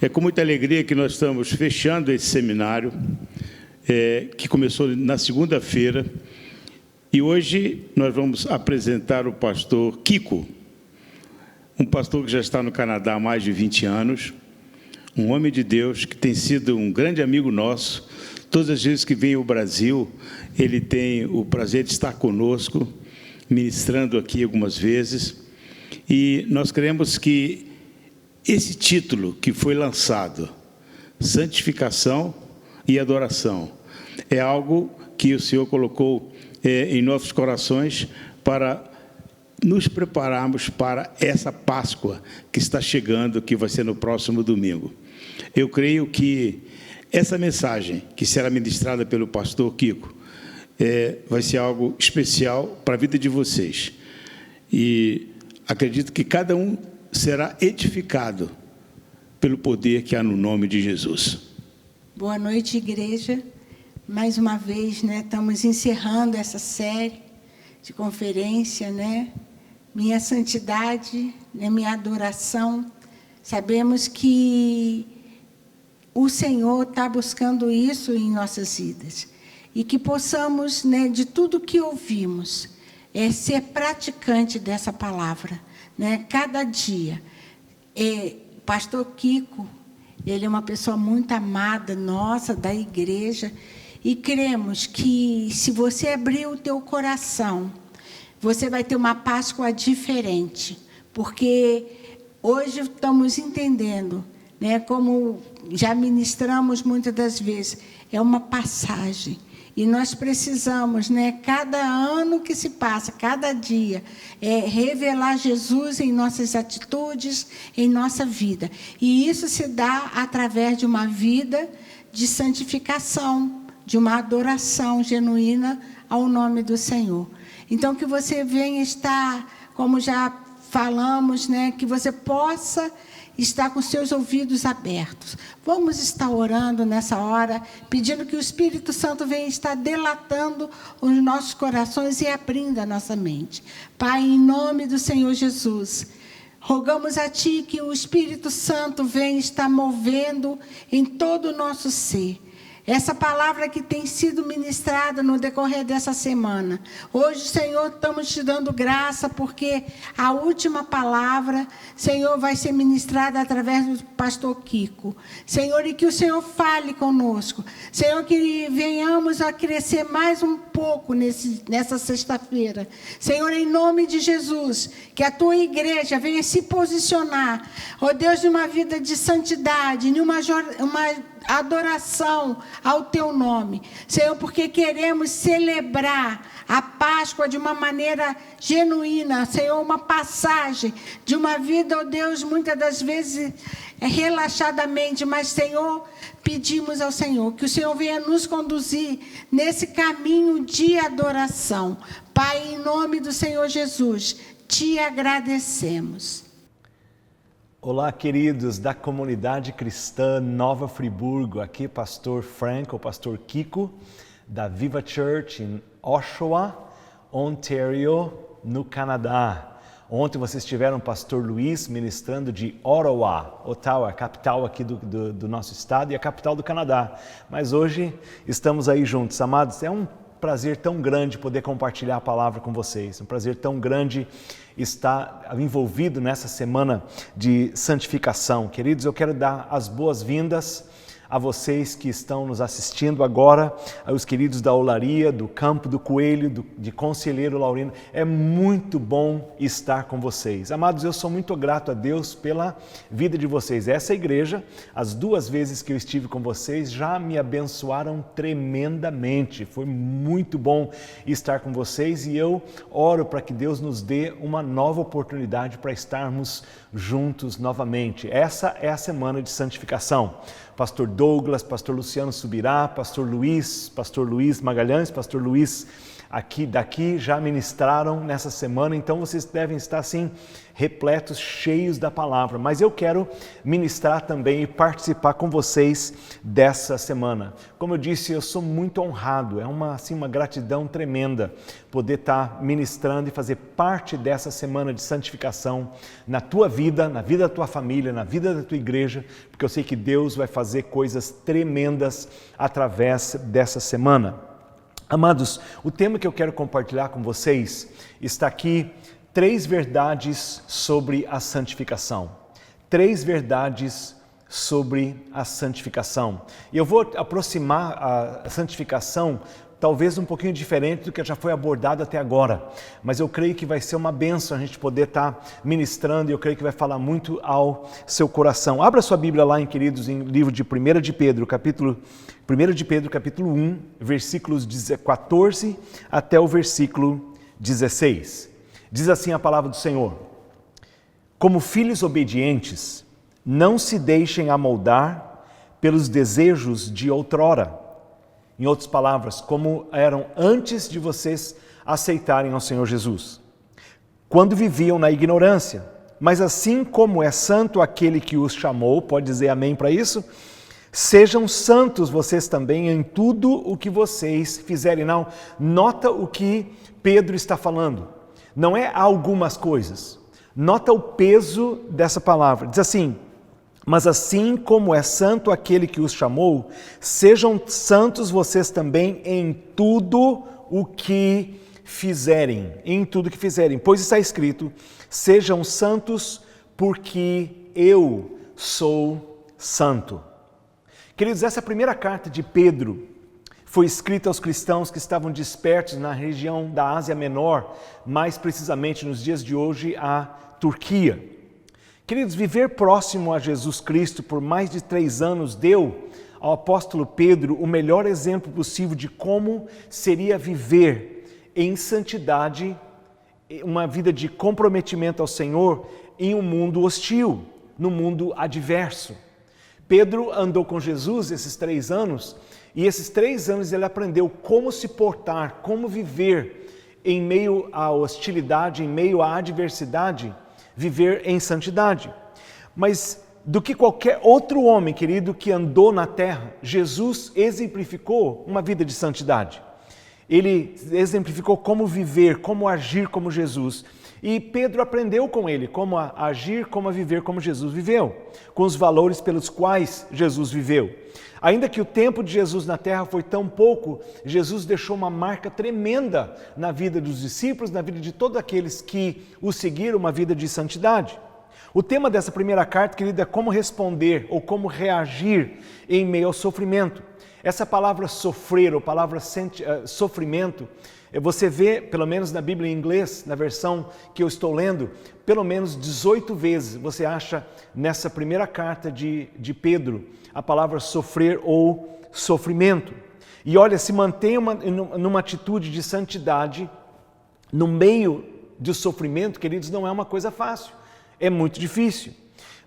É com muita alegria que nós estamos fechando esse seminário, que começou na segunda-feira, e hoje nós vamos apresentar o pastor Kiko, um pastor que já está no Canadá há mais de 20 anos, um homem de Deus que tem sido um grande amigo nosso. Todas as vezes que vem ao Brasil, ele tem o prazer de estar conosco, ministrando aqui algumas vezes, e nós queremos que esse título que foi lançado, Santificação e Adoração, é algo que o Senhor colocou em nossos corações para nos prepararmos para essa Páscoa que está chegando, que vai ser no próximo domingo. Eu creio que essa mensagem que será ministrada pelo pastor Kiko vai ser algo especial para a vida de vocês. E acredito que cada um será edificado pelo poder que há no nome de Jesus. Boa noite, igreja. Mais uma vez, estamos encerrando essa série de conferência, Minha santidade, minha adoração. Sabemos que o Senhor está buscando isso em nossas vidas. E que possamos, de tudo que ouvimos, ser praticante dessa palavra. Cada dia. Pastor Kiko, ele é uma pessoa muito amada, nossa, da igreja, e cremos que se você abrir o teu coração, você vai ter uma Páscoa diferente, porque hoje estamos entendendo, como já ministramos muitas das vezes, é uma passagem. E nós precisamos, cada ano que se passa, cada dia, revelar Jesus em nossas atitudes, em nossa vida. E isso se dá através de uma vida de santificação, de uma adoração genuína ao nome do Senhor. Então, que você venha estar, como já falamos, que você possa estar com seus ouvidos abertos. Vamos estar orando nessa hora, pedindo que o Espírito Santo venha estar delatando os nossos corações e abrindo a nossa mente. Pai, em nome do Senhor Jesus, rogamos a Ti que o Espírito Santo venha estar movendo em todo o nosso ser. Essa palavra que tem sido ministrada no decorrer dessa semana. Hoje, Senhor, estamos te dando graça, porque a última palavra, Senhor, vai ser ministrada através do pastor Kiko. Senhor, e que o Senhor fale conosco. Senhor, que venhamos a crescer mais um pouco nessa sexta-feira. Senhor, em nome de Jesus, que a tua igreja venha se posicionar, ó Deus, de uma vida de santidade, de uma adoração ao teu nome, Senhor, porque queremos celebrar a Páscoa de uma maneira genuína, Senhor, uma passagem de uma vida, ó Deus, muitas das vezes relaxadamente, mas, Senhor, pedimos ao Senhor que o Senhor venha nos conduzir nesse caminho de adoração. Pai, em nome do Senhor Jesus, te agradecemos. Olá, queridos da comunidade cristã Nova Friburgo. Aqui pastor Frank, o pastor Kiko, da Viva Church em Oshawa, Ontario, no Canadá. Ontem vocês tiveram o pastor Luiz ministrando de Ottawa, a capital aqui do nosso estado e a capital do Canadá. Mas hoje estamos aí juntos, amados. É um prazer tão grande poder compartilhar a palavra com vocês. Um prazer tão grande estar envolvido nessa semana de santificação. Queridos, eu quero dar as boas-vindas a vocês que estão nos assistindo agora, aos queridos da Olaria, do Campo do Coelho, de Conselheiro Laurino. É muito bom estar com vocês. Amados, eu sou muito grato a Deus pela vida de vocês. Essa igreja, as 2 vezes que eu estive com vocês, já me abençoaram tremendamente. Foi muito bom estar com vocês e eu oro para que Deus nos dê uma nova oportunidade para estarmos juntos novamente. Essa é a semana de santificação. Pastor Douglas, pastor Luciano Subirá, pastor Luiz Magalhães, pastor Luiz daqui já ministraram nessa semana, então vocês devem estar assim repletos, cheios da palavra. Mas eu quero ministrar também e participar com vocês dessa semana. Como eu disse, eu sou muito honrado, é uma gratidão tremenda poder estar ministrando e fazer parte dessa semana de santificação na tua vida, na vida da tua família, na vida da tua igreja, porque eu sei que Deus vai fazer coisas tremendas através dessa semana. Amados, o tema que eu quero compartilhar com vocês está aqui: 3 verdades sobre a santificação. 3 verdades sobre a santificação. E eu vou aproximar a santificação talvez um pouquinho diferente do que já foi abordado até agora, mas eu creio que vai ser uma bênção a gente poder estar ministrando, e eu creio que vai falar muito ao seu coração. Abra sua Bíblia lá, queridos, em livro de 1 de Pedro, capítulo 1, versículos 14 até o versículo 16. Diz assim a palavra do Senhor: como filhos obedientes, não se deixem amoldar pelos desejos de outrora. Em outras palavras, como eram antes de vocês aceitarem ao Senhor Jesus, quando viviam na ignorância. Mas assim como é santo aquele que os chamou, pode dizer amém para isso? Sejam santos vocês também em tudo o que vocês fizerem. Não, nota o que Pedro está falando. Não é algumas coisas. Nota o peso dessa palavra. Diz assim: mas assim como é santo aquele que os chamou, sejam santos vocês também em tudo o que fizerem. Em tudo que fizerem. Pois está escrito: sejam santos porque eu sou santo. Queridos, essa primeira carta de Pedro foi escrita aos cristãos que estavam dispersos na região da Ásia Menor, mais precisamente nos dias de hoje, a Turquia. Queridos, viver próximo a Jesus Cristo por mais de 3 anos deu ao apóstolo Pedro o melhor exemplo possível de como seria viver em santidade, uma vida de comprometimento ao Senhor em um mundo hostil, no mundo adverso. Pedro andou com Jesus esses 3 anos, e esses 3 anos ele aprendeu como se portar, como viver em meio à hostilidade, em meio à adversidade, viver em santidade. Mas do que qualquer outro homem, querido, que andou na terra, Jesus exemplificou uma vida de santidade. Ele exemplificou como viver, como agir como Jesus. E Pedro aprendeu com ele como agir, como viver como Jesus viveu, com os valores pelos quais Jesus viveu. Ainda que o tempo de Jesus na terra foi tão pouco, Jesus deixou uma marca tremenda na vida dos discípulos, na vida de todos aqueles que o seguiram, uma vida de santidade. O tema dessa primeira carta, querido, é como responder ou como reagir em meio ao sofrimento. Essa palavra sofrer, ou palavra sofrimento, você vê, pelo menos na Bíblia em inglês, na versão que eu estou lendo, pelo menos 18 vezes você acha nessa primeira carta de Pedro a palavra sofrer ou sofrimento. E olha, se manter numa atitude de santidade no meio do sofrimento, queridos, não é uma coisa fácil, é muito difícil.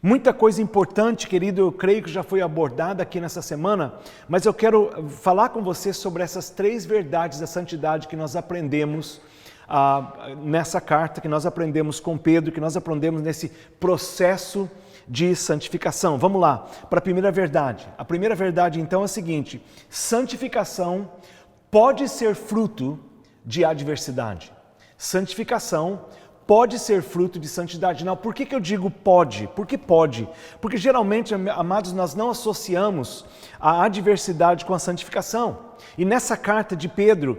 Muita coisa importante, querido, eu creio que já foi abordada aqui nessa semana, mas eu quero falar com você sobre essas 3 verdades da santidade que nós aprendemos nessa carta, que nós aprendemos com Pedro, que nós aprendemos nesse processo de santificação. Vamos lá, para a primeira verdade. A primeira verdade, então, é a seguinte: santificação pode ser fruto de adversidade. Santificação pode ser fruto de santidade. Não, por que eu digo pode? Por que pode? Porque geralmente, amados, nós não associamos a adversidade com a santificação. E nessa carta de Pedro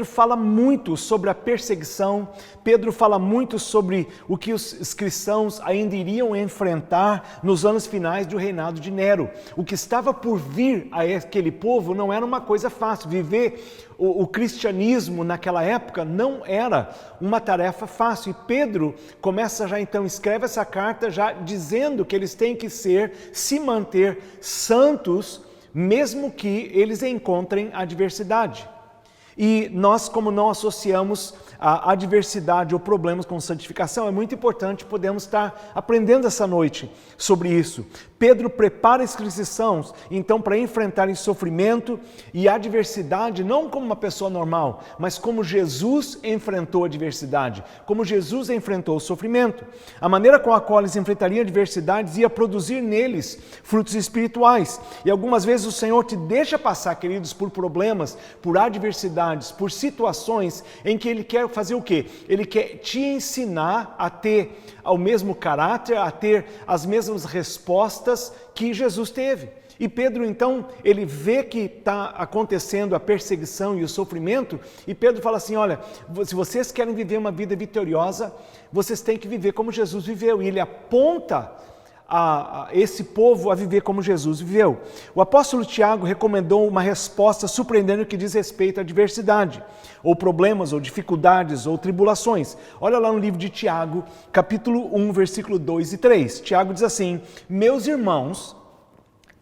fala muito sobre a perseguição, Pedro fala muito sobre o que os cristãos ainda iriam enfrentar nos anos finais do reinado de Nero. O que estava por vir a aquele povo não era uma coisa fácil. Viver o cristianismo naquela época não era uma tarefa fácil. E Pedro começa já então, escreve essa carta já dizendo que eles têm que se manter santos, mesmo que eles encontrem adversidade. E nós, como não associamos a adversidade ou problemas com santificação, é muito importante podermos estar aprendendo essa noite sobre isso. Pedro prepara esses cristãos, então, para enfrentarem sofrimento e adversidade, não como uma pessoa normal, mas como Jesus enfrentou a adversidade, como Jesus enfrentou o sofrimento. A maneira com a qual eles enfrentariam adversidades ia produzir neles frutos espirituais. E algumas vezes o Senhor te deixa passar, queridos, por problemas, por adversidades, por situações em que Ele quer fazer o quê? Ele quer te ensinar a ter o mesmo caráter, a ter as mesmas respostas que Jesus teve. E Pedro, então, ele vê que está acontecendo a perseguição e o sofrimento, e Pedro fala assim, olha, se vocês querem viver uma vida vitoriosa, vocês têm que viver como Jesus viveu. E ele aponta a esse povo a viver como Jesus viveu. O apóstolo Tiago recomendou uma resposta surpreendente que diz respeito à adversidade, ou problemas, ou dificuldades, ou tribulações. Olha lá no livro de Tiago, capítulo 1, versículo 2 e 3. Tiago diz assim, meus irmãos,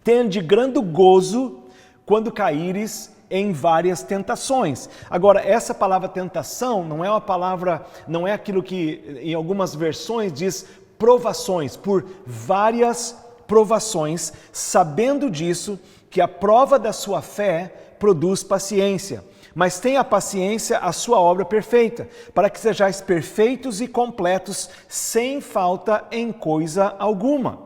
tende grande gozo quando caíres em várias tentações. Agora, essa palavra tentação não é uma palavra, não é aquilo que em algumas versões diz provações, por várias provações, sabendo disso, que a prova da sua fé produz paciência. Mas tenha a paciência a sua obra perfeita, para que sejais perfeitos e completos, sem falta em coisa alguma.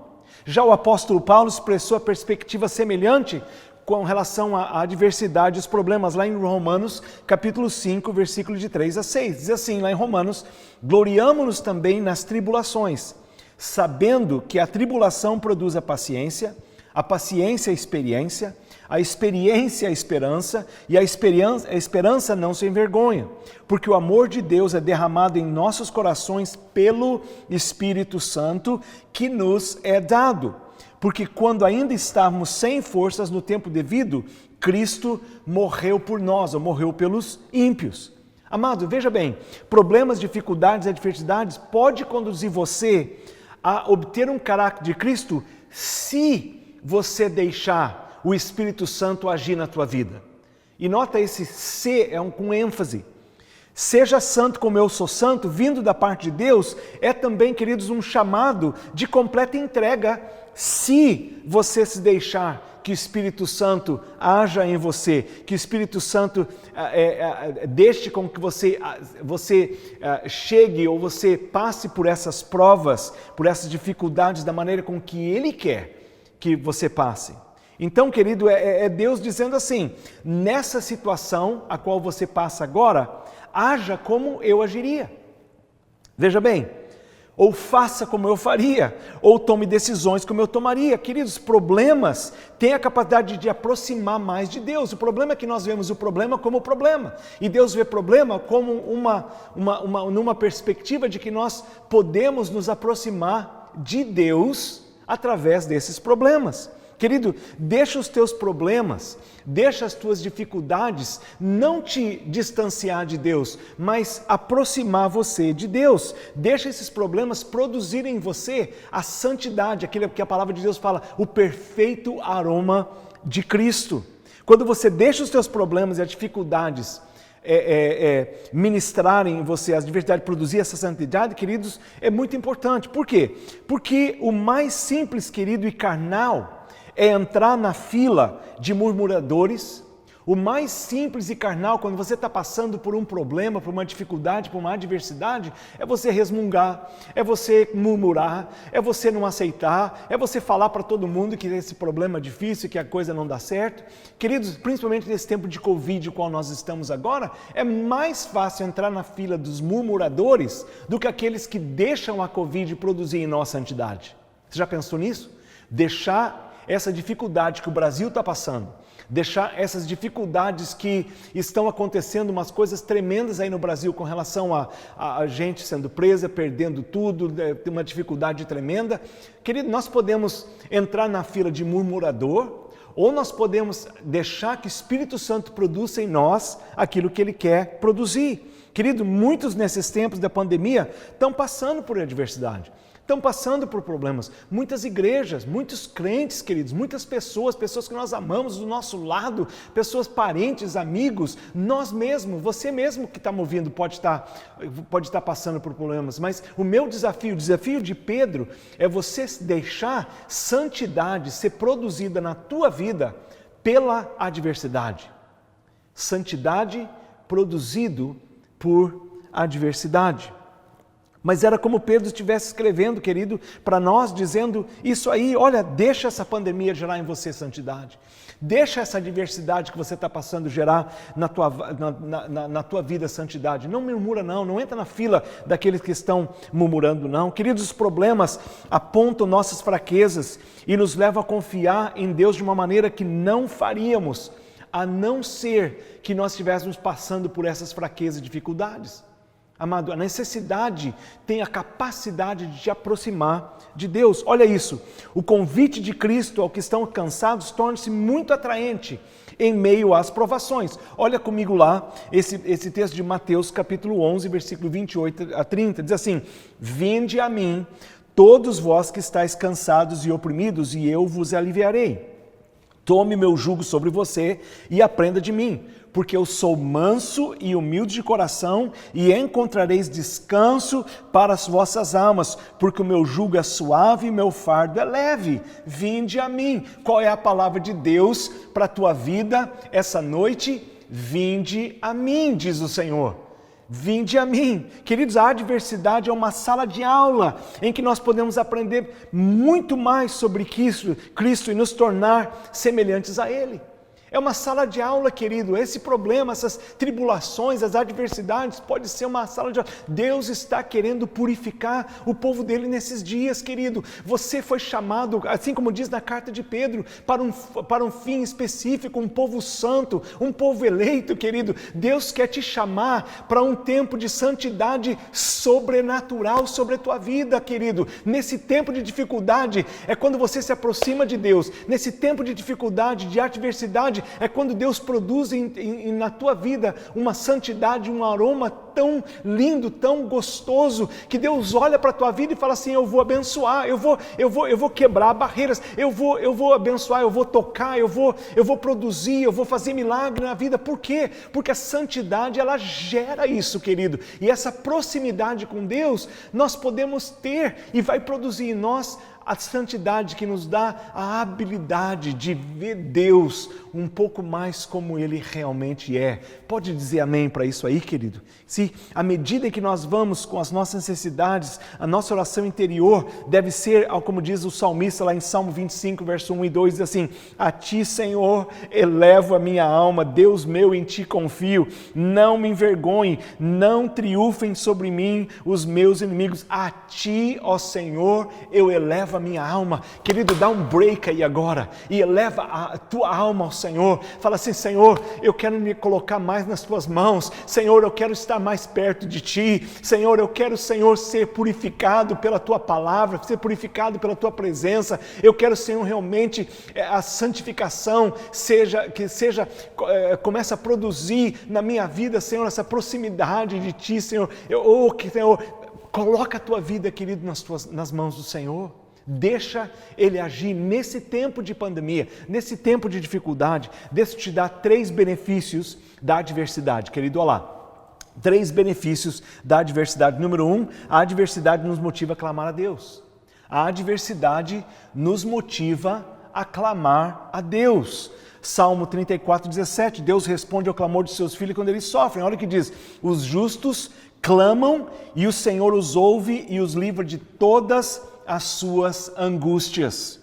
Já o apóstolo Paulo expressou a perspectiva semelhante com relação à adversidade e os problemas, lá em Romanos, capítulo 5, versículo de 3 a 6. Diz assim, lá em Romanos, gloriamo-nos também nas tribulações, sabendo que a tribulação produz a paciência a experiência, a experiência a esperança, e a esperança não se envergonha, porque o amor de Deus é derramado em nossos corações pelo Espírito Santo que nos é dado. Porque quando ainda estávamos sem forças no tempo devido, Cristo morreu por nós, ou morreu pelos ímpios. Amado, veja bem, problemas, dificuldades e adversidades pode conduzir você a obter um caráter de Cristo se você deixar o Espírito Santo agir na tua vida. E nota esse se com ênfase. Seja santo como eu sou santo, vindo da parte de Deus, é também, queridos, um chamado de completa entrega se você se deixar que o Espírito Santo haja em você, que o Espírito Santo deixe com que você chegue ou você passe por essas provas, por essas dificuldades da maneira com que Ele quer que você passe. Então, querido, é Deus dizendo assim, nessa situação a qual você passa agora, haja como eu agiria. Veja bem, ou faça como eu faria, ou tome decisões como eu tomaria. Queridos, problemas têm a capacidade de aproximar mais de Deus. O problema é que nós vemos o problema como problema, e Deus vê problema como numa perspectiva de que nós podemos nos aproximar de Deus através desses problemas. Querido, deixa os teus problemas, deixa as tuas dificuldades não te distanciar de Deus, mas aproximar você de Deus. Deixa esses problemas produzirem em você a santidade, aquilo que a palavra de Deus fala, o perfeito aroma de Cristo. Quando você deixa os teus problemas e as dificuldades ministrarem em você, as diversidades, produzir essa santidade, queridos, é muito importante. Por quê? Porque o mais simples, querido, e carnal é entrar na fila de murmuradores. O mais simples e carnal, quando você está passando por um problema, por uma dificuldade, por uma adversidade, é você resmungar, é você murmurar, é você não aceitar, é você falar para todo mundo que esse problema é difícil, que a coisa não dá certo. Queridos, principalmente nesse tempo de Covid, o qual nós estamos agora, é mais fácil entrar na fila dos murmuradores do que aqueles que deixam a Covid produzir em nós santidade. Você já pensou nisso? Deixar essa dificuldade que o Brasil está passando, deixar essas dificuldades que estão acontecendo, umas coisas tremendas aí no Brasil com relação a gente sendo presa, perdendo tudo, tem uma dificuldade tremenda. Querido, nós podemos entrar na fila de murmurador, ou nós podemos deixar que o Espírito Santo produza em nós aquilo que Ele quer produzir. Querido, muitos nesses tempos da pandemia estão passando por adversidade, estão passando por problemas. Muitas igrejas, muitos crentes, queridos, muitas pessoas que nós amamos do nosso lado, pessoas parentes, amigos, nós mesmos, você mesmo que está me ouvindo pode estar passando por problemas, mas o meu desafio, o desafio de Pedro, é você deixar santidade ser produzida na tua vida pela adversidade. Santidade produzido por adversidade. Mas era como Pedro estivesse escrevendo, querido, para nós, dizendo isso aí, olha, deixa essa pandemia gerar em você santidade. Deixa essa adversidade que você está passando gerar na tua vida santidade. Não murmura não entra na fila daqueles que estão murmurando não. Queridos, os problemas apontam nossas fraquezas e nos levam a confiar em Deus de uma maneira que não faríamos, a não ser que nós estivéssemos passando por essas fraquezas e dificuldades. Amado, a necessidade tem a capacidade de te aproximar de Deus. Olha isso, o convite de Cristo ao que estão cansados torna-se muito atraente em meio às provações. Olha comigo lá, esse texto de Mateus capítulo 11, versículo 28 a 30, diz assim: Vinde a mim, todos vós que estáis cansados e oprimidos, e eu vos aliviarei. Tome meu jugo sobre você e aprenda de mim, porque eu sou manso e humilde de coração, e encontrareis descanso para as vossas almas, porque o meu jugo é suave e meu fardo é leve. Vinde a mim. Qual é a palavra de Deus para a tua vida essa noite? Vinde a mim, diz o Senhor. Vinde a mim. Queridos, a adversidade é uma sala de aula em que nós podemos aprender muito mais sobre Cristo e nos tornar semelhantes a Ele. É uma sala de aula, querido. Esse problema, essas tribulações, as adversidades, pode ser uma sala de aula. Deus está querendo purificar o povo dele nesses dias, querido. Você foi chamado, assim como diz na carta de Pedro, para um fim específico, um povo santo, um povo eleito, querido. Deus quer te chamar para um tempo de santidade sobrenatural sobre a tua vida, querido. Nesse tempo de dificuldade, é quando você se aproxima de Deus. Nesse tempo de dificuldade, de adversidade, é quando Deus produz na tua vida uma santidade, um aroma tão lindo, tão gostoso, que Deus olha para a tua vida e fala assim: eu vou abençoar, eu vou quebrar barreiras, eu vou abençoar, eu vou tocar, eu vou produzir, eu vou fazer milagre na vida. Por quê? Porque a santidade, ela gera isso, querido, e essa proximidade com Deus nós podemos ter, e vai produzir em nós a santidade que nos dá a habilidade de ver Deus um pouco mais como Ele realmente é. Pode dizer amém para isso aí, querido? Se à medida que nós vamos com as nossas necessidades, a nossa oração interior deve ser, como diz o salmista lá em Salmo 25, verso 1 e 2, diz assim: a Ti, Senhor, elevo a minha alma, Deus meu, em Ti confio, não me envergonhe, não triunfem sobre mim os meus inimigos, a Ti, ó Senhor, eu elevo a minha alma. Querido, dá um break aí agora e eleva a tua alma ao Senhor. Fala assim: Senhor, eu quero me colocar mais nas tuas mãos. Senhor, eu quero estar mais perto de ti. Senhor, eu quero, Senhor, ser purificado pela tua palavra, ser purificado pela tua presença. Eu quero, Senhor, realmente a santificação comece a produzir na minha vida, Senhor, essa proximidade de ti, Senhor. Senhor, coloca a tua vida, querido, nas mãos do Senhor. Deixa Ele agir nesse tempo de pandemia, nesse tempo de dificuldade. Deixa eu te dar 3 benefícios da adversidade, querido. Olha lá, 3 benefícios da adversidade. Número 1, a adversidade nos motiva a clamar a Deus. A adversidade nos motiva a clamar a Deus. Salmo 34, 17, Deus responde ao clamor de seus filhos quando eles sofrem. Olha o que diz: os justos clamam e o Senhor os ouve e os livra de todas as suas angústias.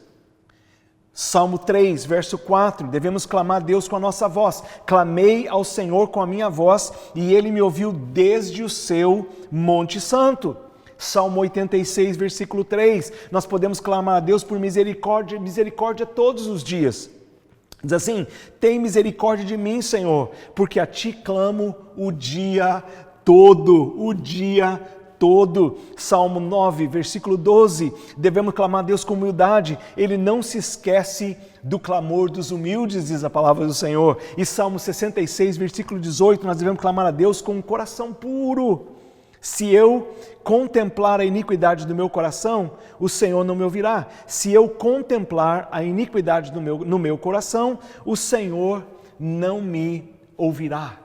Salmo 3, verso 4, devemos clamar a Deus com a nossa voz. Clamei ao Senhor com a minha voz e Ele me ouviu desde o seu Monte Santo. Salmo 86, versículo 3, nós podemos clamar a Deus por misericórdia todos os dias. Diz assim: tem misericórdia de mim, Senhor, porque a Ti clamo o dia todo, Salmo 9, versículo 12, devemos clamar a Deus com humildade, Ele não se esquece do clamor dos humildes, diz a palavra do Senhor. E Salmo 66, versículo 18, nós devemos clamar a Deus com um coração puro. Se eu contemplar a iniquidade do meu coração, o Senhor não me ouvirá. Se eu contemplar a iniquidade no meu coração, o Senhor não me ouvirá.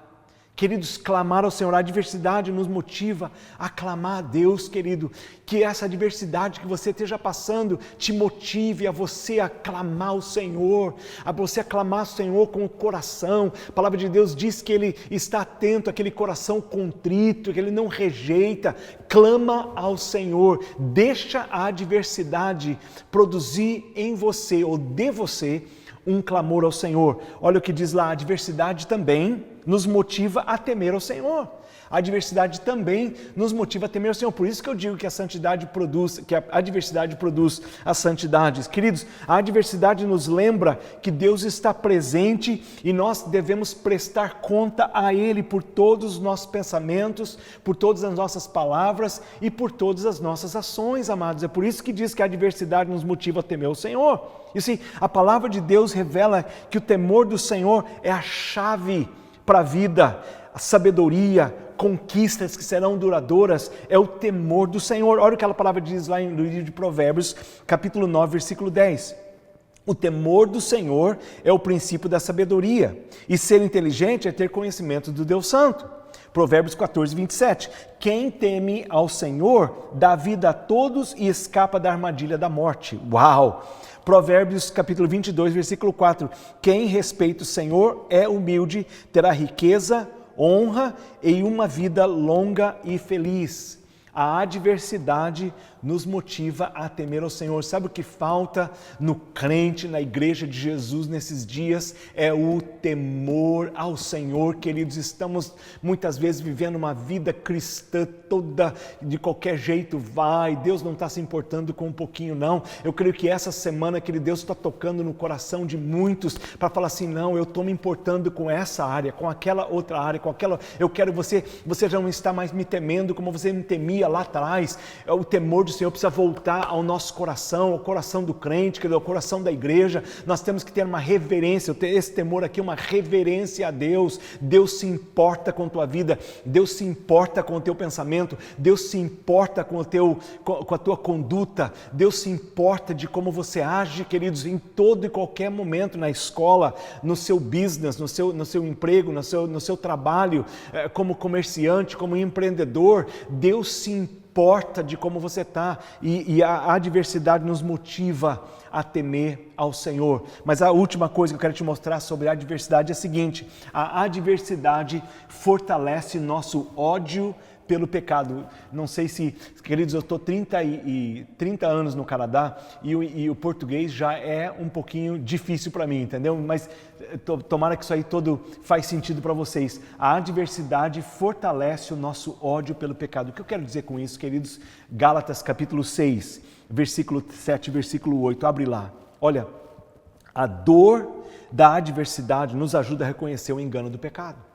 Queridos, clamar ao Senhor, a adversidade nos motiva a clamar a Deus, querido. Que essa adversidade que você esteja passando te motive a você a clamar ao Senhor, a você a clamar ao Senhor com o coração. A palavra de Deus diz que Ele está atento àquele coração contrito, que Ele não rejeita. Clama ao Senhor, deixa a adversidade produzir em você ou de você um clamor ao Senhor. Olha o que diz lá, a adversidade também nos motiva a temer ao Senhor. A adversidade também nos motiva a temer ao Senhor. Por isso que eu digo que a adversidade produz a santidade. Queridos, a adversidade nos lembra que Deus está presente e nós devemos prestar conta a Ele por todos os nossos pensamentos, por todas as nossas palavras e por todas as nossas ações, amados. É por isso que diz que a adversidade nos motiva a temer ao Senhor. E sim, a palavra de Deus revela que o temor do Senhor é a chave para a vida, a sabedoria, conquistas que serão duradouras, é o temor do Senhor. Olha o que a palavra diz lá no livro de Provérbios, capítulo 9, versículo 10. O temor do Senhor é o princípio da sabedoria, e ser inteligente é ter conhecimento do Deus Santo. Provérbios 14, 27. Quem teme ao Senhor dá vida a todos e escapa da armadilha da morte. Uau! Provérbios capítulo 22, versículo 4. Quem respeita o Senhor é humilde, terá riqueza, honra e uma vida longa e feliz. A adversidade nos motiva a temer ao Senhor. Sabe o que falta no crente, na igreja de Jesus nesses dias? É o temor ao Senhor, queridos. Estamos muitas vezes vivendo uma vida cristã toda de qualquer jeito vai. Deus não está se importando com um pouquinho, não. Eu creio que essa semana, querido, Deus está tocando no coração de muitos para falar assim, não, eu estou me importando com essa área, com aquela outra área, com aquela... Eu quero você já não está mais me temendo como você me temia lá atrás. O temor do Senhor precisa voltar ao nosso coração, ao coração do crente, ao coração da igreja. Nós temos que ter uma reverência, esse temor aqui é uma reverência a Deus. Deus se importa com a tua vida, Deus se importa com o teu pensamento, Deus se importa com a tua conduta, Deus se importa de como você age, queridos, em todo e qualquer momento, na escola, no seu business, no seu emprego, no seu trabalho, como comerciante, como empreendedor. Deus se importa de como você está e a adversidade nos motiva a temer ao Senhor. Mas a última coisa que eu quero te mostrar sobre a adversidade é a seguinte: a adversidade fortalece nosso ódio pelo pecado. Não sei se, queridos, eu estou 30 anos no Canadá e o português já é um pouquinho difícil para mim, entendeu? Mas tomara que isso aí todo faz sentido para vocês. A adversidade fortalece o nosso ódio pelo pecado. O que eu quero dizer com isso, queridos? Gálatas capítulo 6, versículo 7, versículo 8, abre lá. Olha, a dor da adversidade nos ajuda a reconhecer o engano do pecado.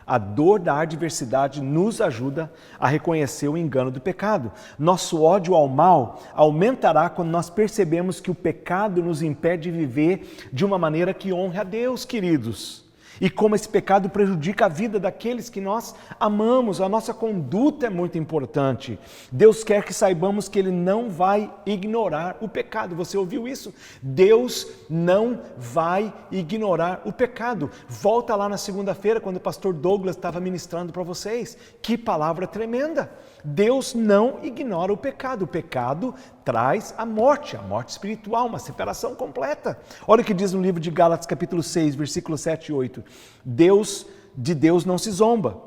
A dor da adversidade nos ajuda a reconhecer o engano do pecado. Nosso ódio ao mal aumentará quando nós percebemos que o pecado nos impede de viver de uma maneira que honre a Deus, queridos. E como esse pecado prejudica a vida daqueles que nós amamos, a nossa conduta é muito importante. Deus quer que saibamos que Ele não vai ignorar o pecado. Você ouviu isso? Deus não vai ignorar o pecado. Volta lá na segunda-feira, quando o pastor Douglas estava ministrando para vocês. Que palavra tremenda! Deus não ignora o pecado. O pecado traz a morte espiritual, uma separação completa. Olha o que diz no livro de Gálatas, capítulo 6, versículos 7 e 8. De Deus não se zomba.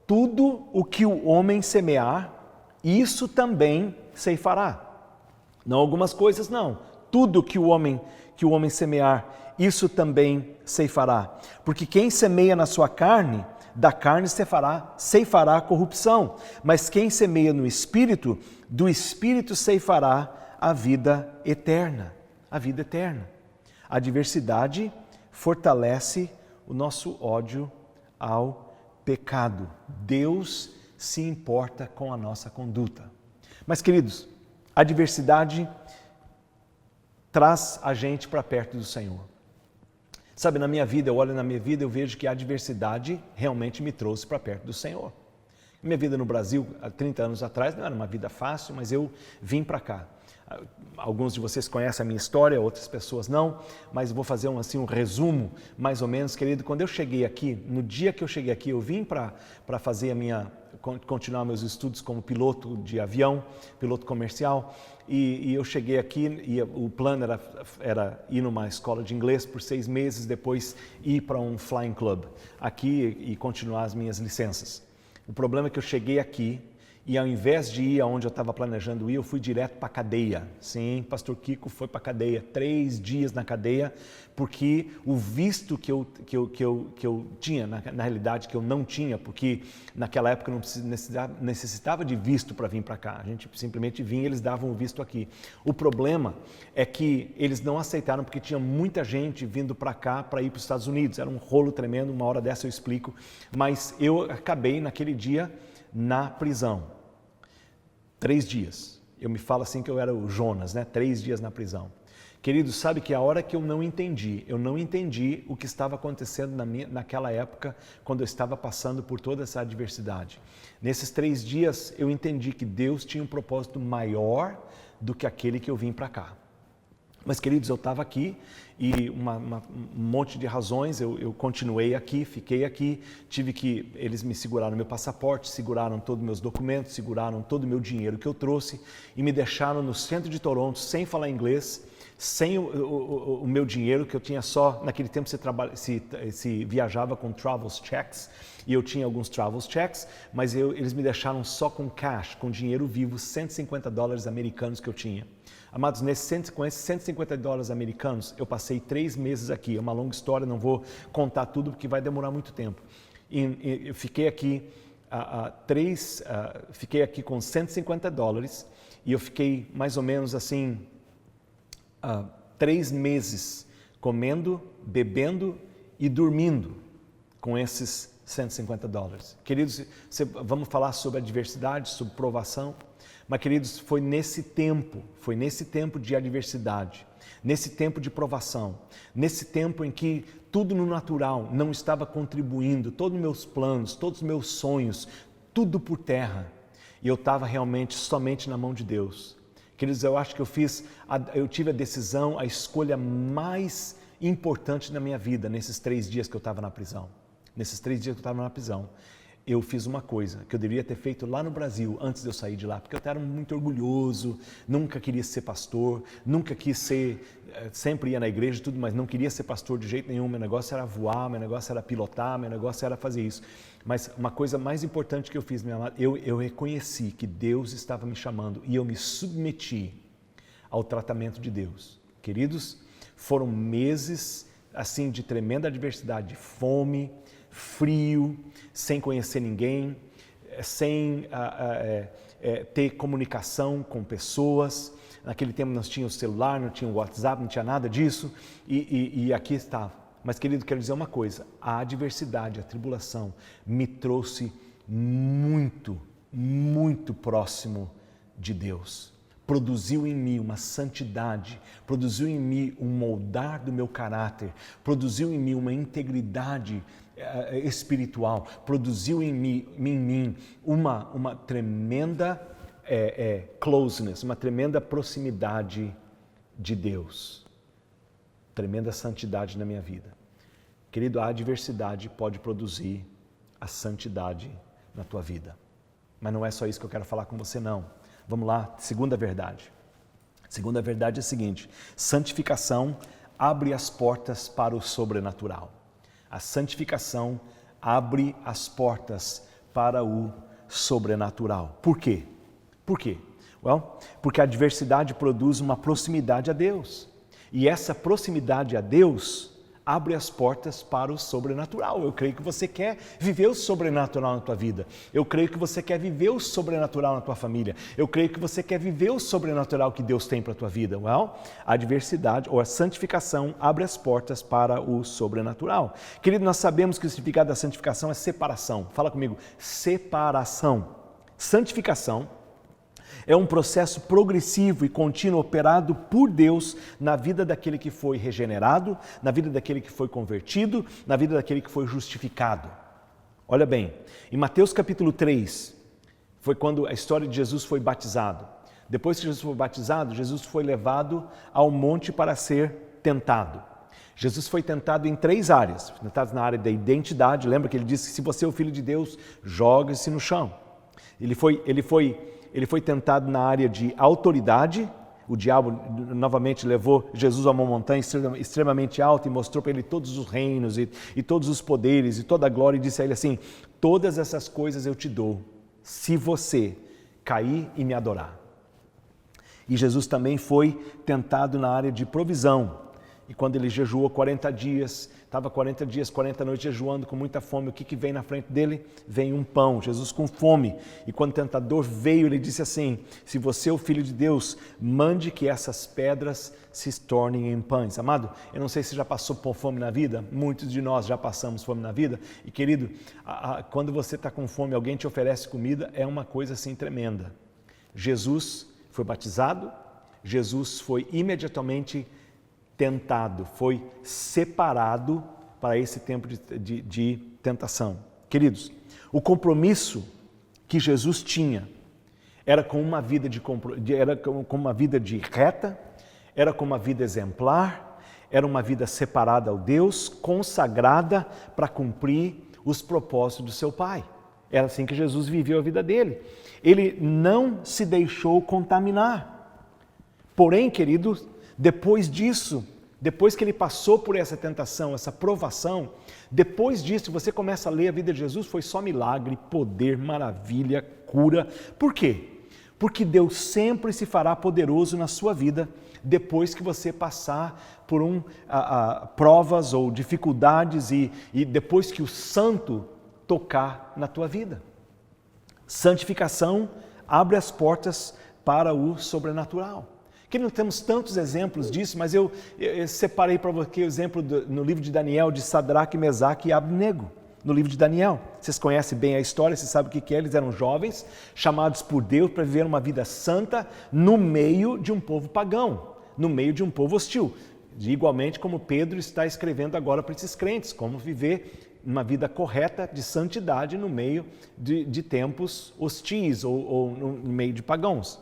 Tudo o que o homem semear, isso também ceifará. Não algumas coisas, não. Tudo que o homem semear, isso também ceifará. Porque quem semeia na sua carne, da carne ceifará a corrupção, mas quem semeia no Espírito, do Espírito ceifará a vida eterna. A vida eterna. A adversidade fortalece o nosso ódio ao pecado. Deus se importa com a nossa conduta. Mas, queridos, a adversidade traz a gente para perto do Senhor. Sabe, na minha vida, eu olho na minha vida, eu vejo que a adversidade realmente me trouxe para perto do Senhor. Minha vida no Brasil, há 30 anos atrás, não era uma vida fácil, mas eu vim para cá. Alguns de vocês conhecem a minha história, outras pessoas não, mas vou fazer um resumo, mais ou menos, querido. Quando eu cheguei aqui, no dia que eu cheguei aqui, eu vim para fazer continuar meus estudos como piloto de avião, piloto comercial, e eu cheguei aqui e o plano era ir numa escola de inglês por 6 meses, depois ir para um flying club aqui e continuar as minhas licenças. O problema é que eu cheguei aqui e ao invés de ir aonde eu estava planejando ir, eu fui direto para a cadeia. Sim, pastor Kiko foi para a cadeia, 3 dias na cadeia, porque o visto que eu tinha, na realidade que eu não tinha, porque naquela época eu não necessitava de visto para vir para cá. A gente simplesmente vinha e eles davam o visto aqui. O problema é que eles não aceitaram porque tinha muita gente vindo para cá para ir para os Estados Unidos. Era um rolo tremendo, uma hora dessa eu explico. Mas eu acabei naquele dia na prisão. 3 dias. Eu me falo assim que eu era o Jonas, né? 3 dias na prisão. Queridos, sabe que a hora que eu não entendi o que estava acontecendo naquela época, quando eu estava passando por toda essa adversidade. Nesses 3 dias, eu entendi que Deus tinha um propósito maior do que aquele que eu vim para cá. Mas, queridos, eu estava aqui e um monte de razões, eu continuei aqui, fiquei aqui, eles me seguraram meu passaporte, seguraram todos os meus documentos, seguraram todo o meu dinheiro que eu trouxe e me deixaram no centro de Toronto sem falar inglês, sem o meu dinheiro, que eu tinha só, naquele tempo se viajava com travel checks, e eu tinha alguns travel checks, mas eles me deixaram só com cash, com dinheiro vivo, $150 americanos que eu tinha. Amados, com esses $150 americanos, eu passei 3 meses aqui. É uma longa história, não vou contar tudo porque vai demorar muito tempo. E eu fiquei aqui, fiquei aqui com $150 e eu fiquei mais ou menos assim 3 meses comendo, bebendo e dormindo com esses $150. Queridos, vamos falar sobre adversidade, sobre provação. Mas, queridos, foi nesse tempo de adversidade, nesse tempo de provação, nesse tempo em que tudo no natural não estava contribuindo, todos os meus planos, todos os meus sonhos, tudo por terra. E eu estava realmente somente na mão de Deus. Queridos, eu acho que eu tive a decisão, a escolha mais importante na minha vida nesses 3 dias que eu estava na prisão. Nesses 3 dias que eu estava na prisão. Eu fiz uma coisa que eu deveria ter feito lá no Brasil, antes de eu sair de lá, porque eu era muito orgulhoso, nunca queria ser pastor, nunca quis ser, sempre ia na igreja e tudo, mas não queria ser pastor de jeito nenhum. Meu negócio era voar, meu negócio era pilotar, meu negócio era fazer isso. Mas uma coisa mais importante que eu fiz, minha amada, eu reconheci que Deus estava me chamando e eu me submeti ao tratamento de Deus. Queridos, foram meses assim de tremenda adversidade, de fome, frio, sem conhecer ninguém, sem ter comunicação com pessoas. Naquele tempo nós tínhamos celular, não tinha WhatsApp, não tinha nada disso, e aqui estava. Mas, querido, quero dizer uma coisa, a adversidade, a tribulação me trouxe muito, muito próximo de Deus. Produziu em mim uma santidade, produziu em mim um moldar do meu caráter, produziu em mim uma integridade espiritual, produziu em mim uma tremenda closeness, uma tremenda proximidade de Deus, tremenda santidade na minha vida. Querido, a adversidade pode produzir a santidade na tua vida, mas não é só isso que eu quero falar com você, não. Vamos lá, segunda verdade. Segunda verdade é a seguinte: santificação abre as portas para o sobrenatural. A santificação abre as portas para o sobrenatural. Por quê? Por quê? Porque a adversidade produz uma proximidade a Deus. E essa proximidade a Deus abre as portas para o sobrenatural. Eu creio que você quer viver o sobrenatural na tua vida. Eu creio que você quer viver o sobrenatural na tua família. Eu creio que você quer viver o sobrenatural que Deus tem para a tua vida. A adversidade ou a santificação abre as portas para o sobrenatural. Querido, nós sabemos que o significado da santificação é separação. Fala comigo, separação. Santificação é um processo progressivo e contínuo operado por Deus na vida daquele que foi regenerado, na vida daquele que foi convertido, na vida daquele que foi justificado. Olha bem, em Mateus capítulo 3, foi quando a história de Jesus foi batizado. Depois que Jesus foi batizado, Jesus foi levado ao monte para ser tentado. Jesus foi tentado em 3 áreas. Tentado na área da identidade, lembra que ele disse que se você é o Filho de Deus, jogue-se no chão. Ele foi tentado na área de autoridade. O diabo novamente levou Jesus a uma montanha extremamente alta e mostrou para ele todos os reinos e todos os poderes e toda a glória e disse a ele assim: todas essas coisas eu te dou, se você cair e me adorar. E Jesus também foi tentado na área de provisão. E quando ele jejuou 40 dias, estava 40 dias, 40 noites jejuando com muita fome, o que vem na frente dele? Vem um pão, Jesus com fome. E quando o tentador veio, ele disse assim: se você é o Filho de Deus, mande que essas pedras se tornem em pães. Amado, eu não sei se já passou por fome na vida, muitos de nós já passamos fome na vida. E querido, quando você está com fome, alguém te oferece comida, é uma coisa assim tremenda. Jesus foi batizado, Jesus foi imediatamente tentado, foi separado para esse tempo de tentação. Queridos, o compromisso que Jesus tinha era com uma vida de reta, era com uma vida exemplar, era uma vida separada ao Deus, consagrada para cumprir os propósitos do seu Pai. Era assim que Jesus viveu a vida dele. Ele não se deixou contaminar. Porém, queridos, depois disso, depois que ele passou por essa tentação, essa provação, depois disso você começa a ler a vida de Jesus, foi só milagre, poder, maravilha, cura. Por quê? Porque Deus sempre se fará poderoso na sua vida depois que você passar por provas ou dificuldades e depois que o santo tocar na tua vida. Santificação abre as portas para o sobrenatural. Que não temos tantos exemplos disso, mas eu separei para você o exemplo no livro de Daniel de Sadraque, Mesaque e Abdenego. No livro de Daniel, vocês conhecem bem a história, vocês sabem o que é, eles eram jovens, chamados por Deus para viver uma vida santa no meio de um povo pagão, no meio de um povo hostil. Igualmente como Pedro está escrevendo agora para esses crentes, como viver uma vida correta de santidade no meio de tempos hostis ou no meio de pagãos.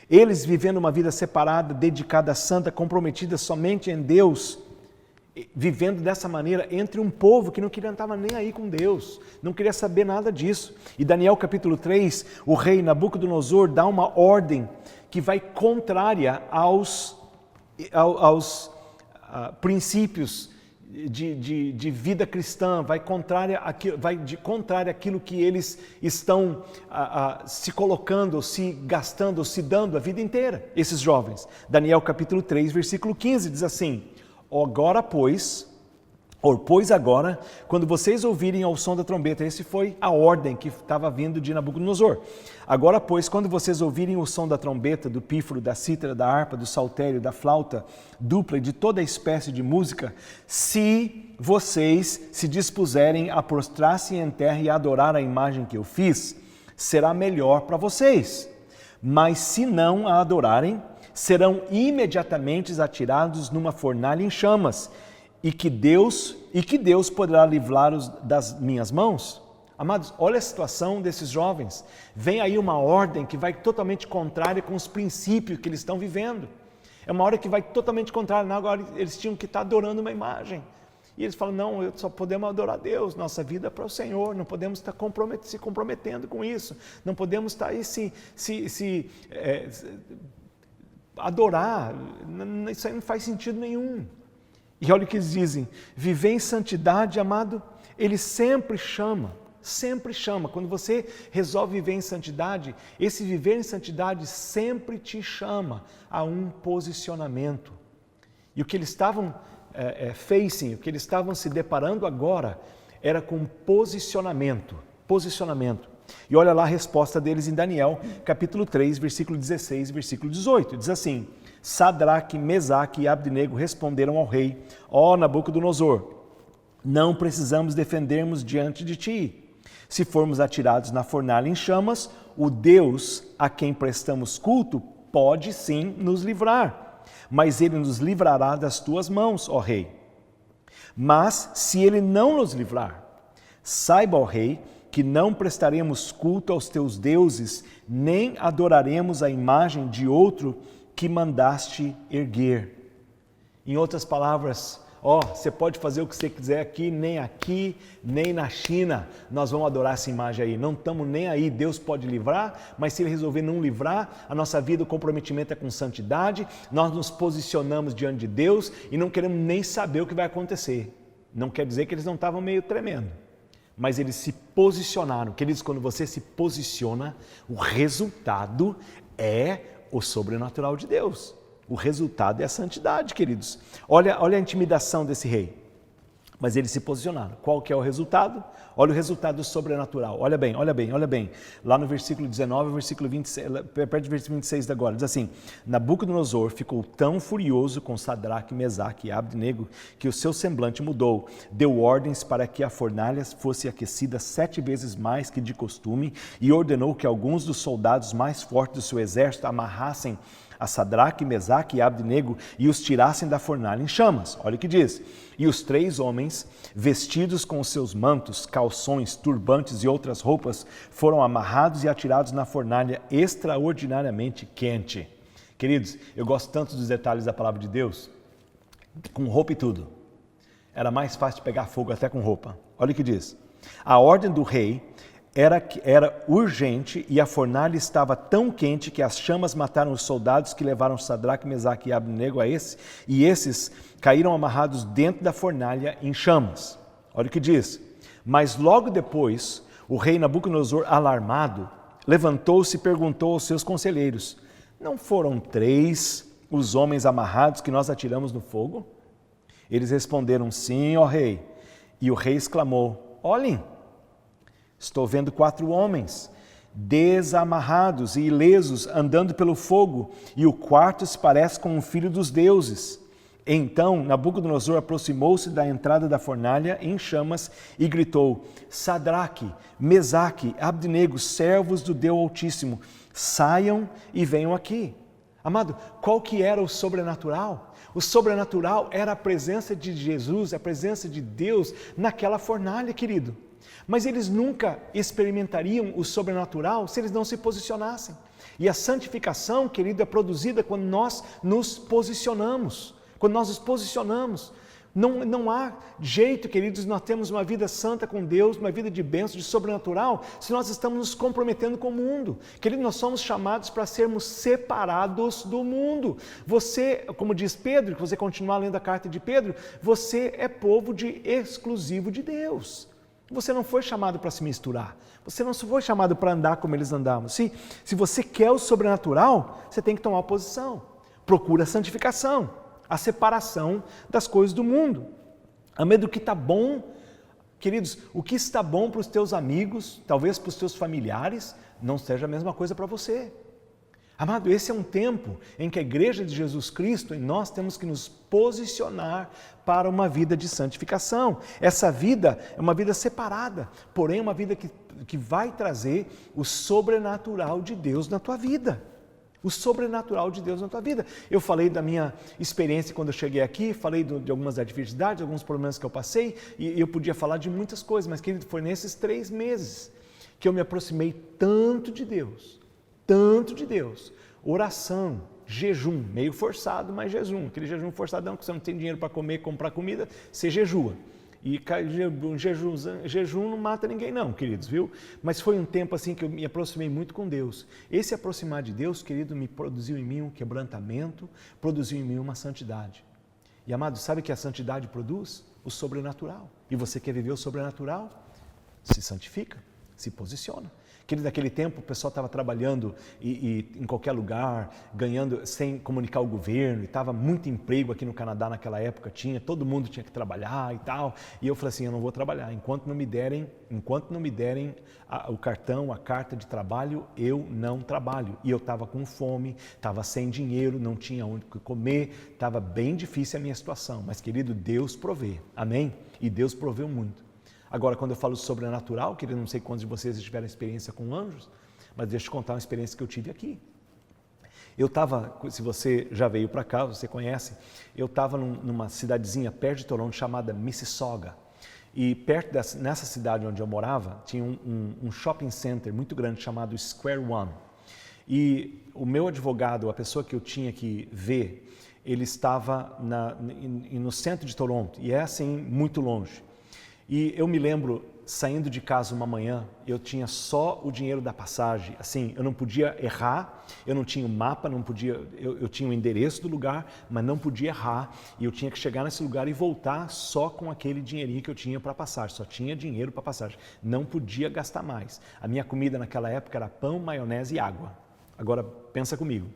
Eles vivendo uma vida separada, dedicada à santa, comprometida somente em Deus, vivendo dessa maneira entre um povo que não estava nem aí com Deus, não queria saber nada disso. E Daniel capítulo 3, o rei Nabucodonosor dá uma ordem que vai contrária aos princípios de vida cristã, vai contrária àquilo que eles estão se colocando, se gastando, se dando a vida inteira, esses jovens. Daniel capítulo 3, versículo 15 diz assim: Pois agora, quando vocês ouvirem ao som da trombeta, essa foi a ordem que estava vindo de Nabucodonosor. Agora, pois, quando vocês ouvirem o som da trombeta, do pífaro, da cítara, da harpa, do saltério, da flauta dupla e de toda espécie de música, se vocês se dispuserem a prostrar-se em terra e adorar a imagem que eu fiz, será melhor para vocês. Mas se não a adorarem, serão imediatamente atirados numa fornalha em chamas, e que Deus poderá livrá-los das minhas mãos? Amados, olha a situação desses jovens. Vem aí uma ordem que vai totalmente contrária com os princípios que eles estão vivendo. É uma ordem que vai totalmente contrária. Não, agora eles tinham que estar adorando uma imagem. E eles falam: não, só podemos adorar a Deus, nossa vida é para o Senhor, não podemos estar se comprometendo com isso, não podemos estar aí adorar, isso aí não faz sentido nenhum. E olha o que eles dizem: viver em santidade, amado, ele sempre chama. Quando você resolve viver em santidade, esse viver em santidade sempre te chama a um posicionamento. E o que eles estavam o que eles estavam se deparando agora era com posicionamento. E olha lá a resposta deles em Daniel, capítulo 3, versículo 16 e versículo 18. Diz assim: Sadraque, Mesaque e Abdenego responderam ao rei: ó Nabucodonosor, não precisamos defendermos diante de ti. Se formos atirados na fornalha em chamas, o Deus a quem prestamos culto pode sim nos livrar, mas ele nos livrará das tuas mãos, ó rei. Mas se ele não nos livrar, Saiba, ó rei, que não prestaremos culto aos teus deuses, nem adoraremos a imagem de outro que mandaste erguer. Em outras palavras, você pode fazer o que você quiser aqui, nem na China, nós vamos adorar essa imagem aí. Não estamos nem aí, Deus pode livrar, mas se Ele resolver não livrar, a nossa vida, o comprometimento é com santidade, nós nos posicionamos diante de Deus e não queremos nem saber o que vai acontecer. Não quer dizer que eles não estavam meio tremendo, mas eles se posicionaram. Queridos, quando você se posiciona, o resultado é o sobrenatural de Deus. O resultado é a santidade, queridos. Olha a intimidação desse rei. Mas eles se posicionaram. Qual que é o resultado? Olha o resultado sobrenatural. Olha bem. Lá no versículo 19, versículo 26, perto do versículo 26 agora, diz assim: Nabucodonosor ficou tão furioso com Sadraque, Mesaque e Abdenego que o seu semblante mudou. Deu ordens para que a fornalha fosse aquecida 7 vezes mais que de costume e ordenou que alguns dos soldados mais fortes do seu exército amarrassem a Sadraque, Mesaque e Abdenego e os tirassem da fornalha em chamas. Olha o que diz. E os 3 homens, vestidos com os seus mantos, calções, turbantes e outras roupas, foram amarrados e atirados na fornalha extraordinariamente quente. Queridos, eu gosto tanto dos detalhes da palavra de Deus, com roupa e tudo. Era mais fácil de pegar fogo até com roupa. Olha o que diz. A ordem do rei era urgente e a fornalha estava tão quente que as chamas mataram os soldados que levaram Sadraque, Mesaque e Abdenego e esses caíram amarrados dentro da fornalha em chamas. Olha o que diz. Mas logo depois, o rei Nabucodonosor, alarmado, levantou-se e perguntou aos seus conselheiros: não foram 3 os homens amarrados que nós atiramos no fogo? Eles responderam: sim, ó rei. E o rei exclamou: olhem, estou vendo 4 homens, desamarrados e ilesos, andando pelo fogo, e o quarto se parece com um filho dos deuses. Então Nabucodonosor aproximou-se da entrada da fornalha em chamas e gritou: Sadraque, Mesaque, Abdenego, servos do Deus Altíssimo, saiam e venham aqui. Amado, qual que era o sobrenatural? O sobrenatural era a presença de Jesus, a presença de Deus naquela fornalha, querido. Mas eles nunca experimentariam o sobrenatural se eles não se posicionassem. E a santificação, querido, é produzida quando nós nos posicionamos. Quando nós nos posicionamos. Não há jeito, queridos, nós temos uma vida santa com Deus, uma vida de bênção, de sobrenatural, se nós estamos nos comprometendo com o mundo. Querido, nós somos chamados para sermos separados do mundo. Você, como diz Pedro, que você continuar lendo a carta de Pedro, você é povo exclusivo de Deus. Você não foi chamado para se misturar. Você não foi chamado para andar como eles andavam. Se você quer o sobrenatural, você tem que tomar posição. Procura a santificação, a separação das coisas do mundo. A medo do que está bom, queridos, o que está bom para os teus amigos, talvez para os teus familiares, não seja a mesma coisa para você. Amado, esse é um tempo em que a Igreja de Jesus Cristo e nós temos que nos posicionar para uma vida de santificação. Essa vida é uma vida separada, porém é uma vida que vai trazer o sobrenatural de Deus na tua vida. O sobrenatural de Deus na tua vida. Eu falei da minha experiência quando eu cheguei aqui, falei de algumas adversidades, alguns problemas que eu passei, e eu podia falar de muitas coisas, mas querido, foi nesses 3 meses que eu me aproximei tanto de Deus. Oração, jejum, meio forçado, mas jejum, aquele jejum forçadão que você não tem dinheiro para comer, comprar comida, você jejua. E jejum não mata ninguém não, queridos, viu? Mas foi um tempo assim que eu me aproximei muito com Deus. Esse aproximar de Deus, querido, me produziu em mim um quebrantamento, produziu em mim uma santidade. E amado, sabe o que a santidade produz? O sobrenatural. E você quer viver o sobrenatural? Se santifica, se posiciona. Querido, naquele tempo o pessoal estava trabalhando e em qualquer lugar, ganhando sem comunicar ao governo, e estava muito emprego aqui no Canadá naquela época, todo mundo tinha que trabalhar e tal, e eu falei assim, eu não vou trabalhar, enquanto não me derem o cartão, a carta de trabalho, eu não trabalho. E eu estava com fome, estava sem dinheiro, não tinha onde comer, estava bem difícil a minha situação, mas querido, Deus provê, amém? E Deus proveu muito. Agora, quando eu falo sobrenatural, querido, não sei quantos de vocês tiveram experiência com anjos, mas deixa eu te contar uma experiência que eu tive aqui. Eu estava, se você já veio para cá, você conhece, eu estava numa cidadezinha perto de Toronto chamada Mississauga. E perto nessa cidade onde eu morava, tinha um shopping center muito grande chamado Square One. E o meu advogado, a pessoa que eu tinha que ver, ele estava no centro de Toronto, e é assim, muito longe. E eu me lembro, saindo de casa uma manhã, eu tinha só o dinheiro da passagem, assim, eu não podia errar, eu não tinha o mapa, eu tinha o endereço do lugar, mas não podia errar, e eu tinha que chegar nesse lugar e voltar só com aquele dinheirinho que eu tinha para passagem, só tinha dinheiro para passagem, não podia gastar mais. A minha comida naquela época era pão, maionese e água. Agora, pensa comigo.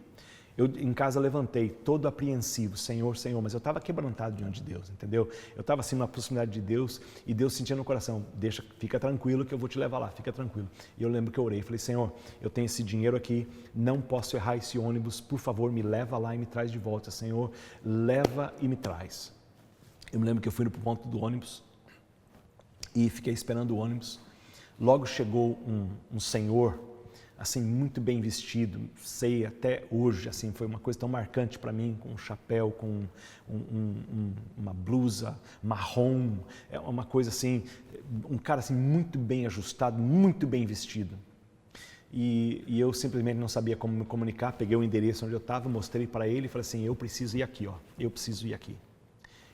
Eu em casa levantei todo apreensivo, Senhor, Senhor, mas eu estava quebrantado diante de Deus, entendeu? Eu estava assim na proximidade de Deus e Deus sentia no coração, fica tranquilo que eu vou te levar lá, fica tranquilo. E eu lembro que eu orei, falei, Senhor, eu tenho esse dinheiro aqui, não posso errar esse ônibus, por favor, me leva lá e me traz de volta, Senhor, leva e me traz. Eu me lembro que eu fui para o ponto do ônibus e fiquei esperando o ônibus. Logo chegou um senhor, assim, muito bem vestido, sei até hoje, assim, foi uma coisa tão marcante para mim, com um chapéu, com uma blusa marrom, é uma coisa assim, um cara assim muito bem ajustado, muito bem vestido. E eu simplesmente não sabia como me comunicar, peguei o endereço onde eu estava, mostrei para ele e falei assim, eu preciso ir aqui, ó, eu preciso ir aqui.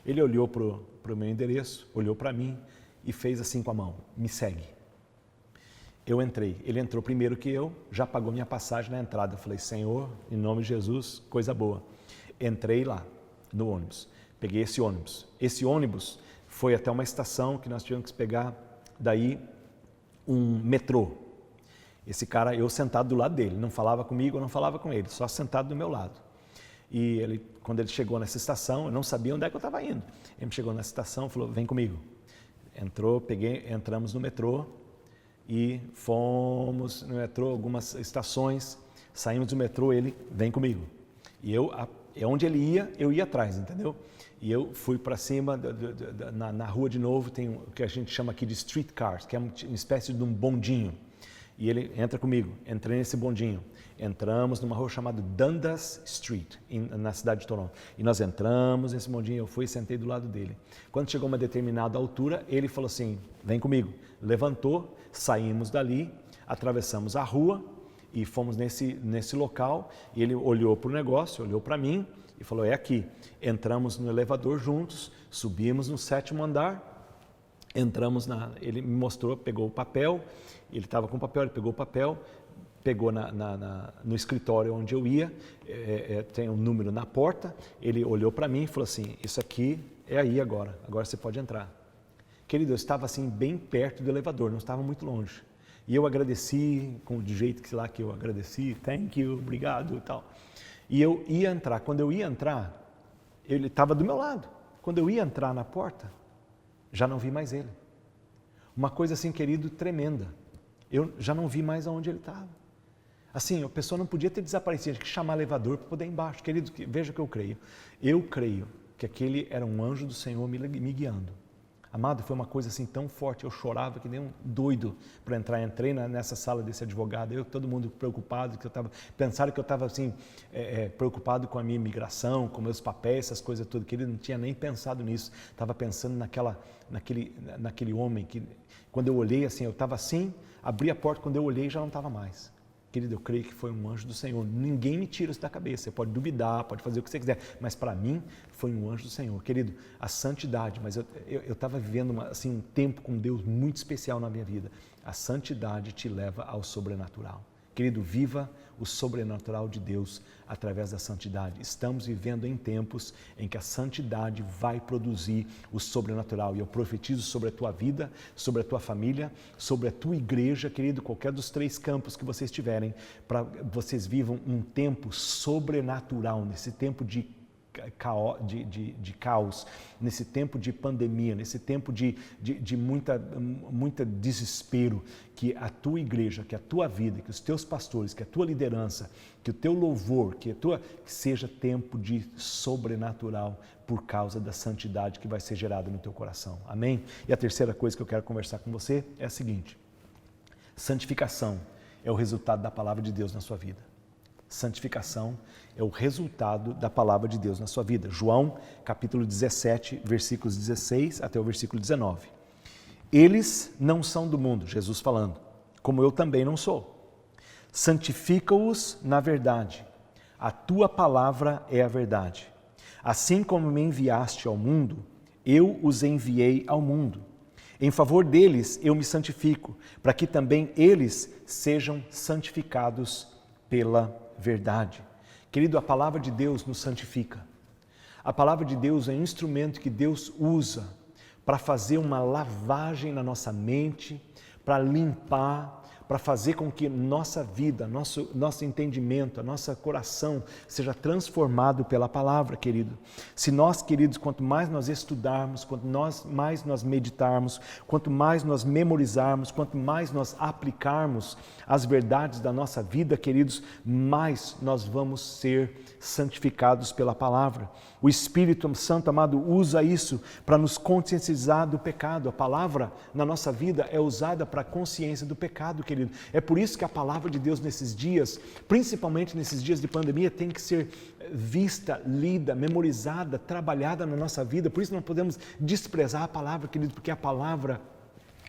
Ele olhou para o meu endereço, olhou para mim e fez assim com a mão, me segue. Eu entrei, ele entrou primeiro que eu, já pagou minha passagem na entrada. Eu falei, Senhor, em nome de Jesus, coisa boa. Entrei lá, no ônibus, peguei esse ônibus. Esse ônibus foi até uma estação que nós tivemos que pegar, daí um metrô. Esse cara, eu sentado do lado dele, não falava comigo, eu não falava com ele, só sentado do meu lado. E quando ele chegou nessa estação, eu não sabia onde é que eu estava indo. Ele chegou nessa estação e falou, vem comigo. Entramos no metrô, e fomos no metrô, algumas estações, saímos do metrô, ele vem comigo. E onde ele ia, eu ia atrás, entendeu? E eu fui para cima, na rua de novo, tem o que a gente chama aqui de streetcars, que é uma espécie de um bondinho. E ele entra comigo, entrei nesse bondinho. Entramos numa rua chamada Dundas Street, na cidade de Toronto. E nós entramos nesse bondinho, eu fui e sentei do lado dele. Quando chegou a uma determinada altura, ele falou assim, vem comigo. Levantou, saímos dali, atravessamos a rua e fomos nesse local. E ele olhou para o negócio, olhou para mim e falou, é aqui. Entramos no elevador juntos, subimos no 7º andar, entramos ele me mostrou, pegou o papel, ele estava com o papel, ele pegou o papel, pegou no escritório onde eu ia, tem um número na porta, ele olhou para mim e falou assim, isso aqui é aí agora você pode entrar. Querido, eu estava assim bem perto do elevador, não estava muito longe. E eu agradeci, do jeito que eu agradeci, thank you, obrigado e tal. E eu ia entrar, quando eu ia entrar, ele estava do meu lado. Quando eu ia entrar na porta, já não vi mais ele. Uma coisa assim, querido, tremenda. Eu já não vi mais aonde ele estava. Assim, a pessoa não podia ter desaparecido, tinha que chamar elevador para poder ir embaixo. Querido, veja o que eu creio. Eu creio que aquele era um anjo do Senhor me guiando. Amado, foi uma coisa assim tão forte, eu chorava que nem um doido para entrar. Entrei nessa sala desse advogado, todo mundo preocupado, pensaram que eu estava assim, preocupado com a minha imigração, com meus papéis, essas coisas tudo, que ele não tinha nem pensado nisso. Estava pensando naquele homem que, quando eu olhei assim, eu estava assim, abri a porta, quando eu olhei já não estava mais. Querido, eu creio que foi um anjo do Senhor. Ninguém me tira isso da cabeça. Você pode duvidar, pode fazer o que você quiser, mas para mim foi um anjo do Senhor. Querido, a santidade, mas eu estava vivendo um tempo com Deus muito especial na minha vida. A santidade te leva ao sobrenatural. Querido, viva o sobrenatural de Deus através da santidade. Estamos vivendo em tempos em que a santidade vai produzir o sobrenatural. E eu profetizo sobre a tua vida, sobre a tua família, sobre a tua igreja, querido, qualquer dos 3 campos que vocês tiverem, para vocês vivam um tempo sobrenatural, nesse tempo de caos, nesse tempo de pandemia, nesse tempo de muita desespero, que a tua igreja, que a tua vida, que os teus pastores, que a tua liderança, que o teu louvor, que seja tempo de sobrenatural por causa da santidade que vai ser gerada no teu coração. Amém? E a terceira coisa que eu quero conversar com você é a seguinte: santificação é o resultado da palavra de Deus na sua vida. Santificação é o resultado da palavra de Deus na sua vida. João, capítulo 17, versículos 16 até o versículo 19. Eles não são do mundo, Jesus falando, como eu também não sou. Santifica-os na verdade. A tua palavra é a verdade. Assim como me enviaste ao mundo, eu os enviei ao mundo. Em favor deles eu me santifico, para que também eles sejam santificados pela verdade. Querido, a palavra de Deus nos santifica. A palavra de Deus é um instrumento que Deus usa para fazer uma lavagem na nossa mente, para limpar, para fazer com que nossa vida, nosso entendimento, nosso coração seja transformado pela palavra, querido. Se nós, queridos, quanto mais nós estudarmos, quanto mais nós meditarmos, quanto mais nós memorizarmos, quanto mais nós aplicarmos as verdades da nossa vida, queridos, mais nós vamos ser santificados pela palavra. O Espírito Santo, amado, usa isso para nos conscientizar do pecado. A palavra na nossa vida é usada para a consciência do pecado, querido. É por isso que a palavra de Deus nesses dias, principalmente nesses dias de pandemia, tem que ser vista, lida, memorizada, trabalhada na nossa vida. Por isso não podemos desprezar a palavra, querido, porque a palavra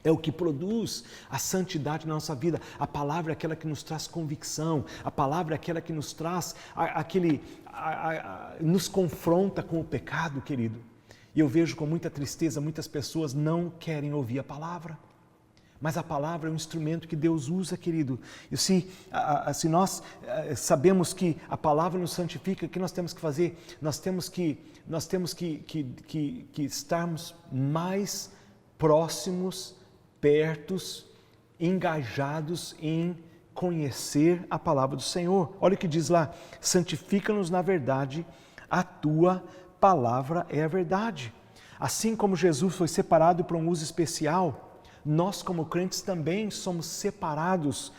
é o que produz a santidade na nossa vida. A palavra é aquela que nos traz convicção. A palavra é aquela que nos traz nos confronta com o pecado, querido. E eu vejo com muita tristeza, muitas pessoas não querem ouvir a palavra. Mas a palavra é um instrumento que Deus usa, querido. E se nós sabemos que a palavra nos santifica, o que nós temos que fazer? Nós temos que estarmos mais próximos, pertos, engajados em conhecer a palavra do Senhor. Olha o que diz lá: santifica-nos na verdade, a tua palavra é a verdade. Assim como Jesus foi separado para um uso especial, nós como crentes também somos separados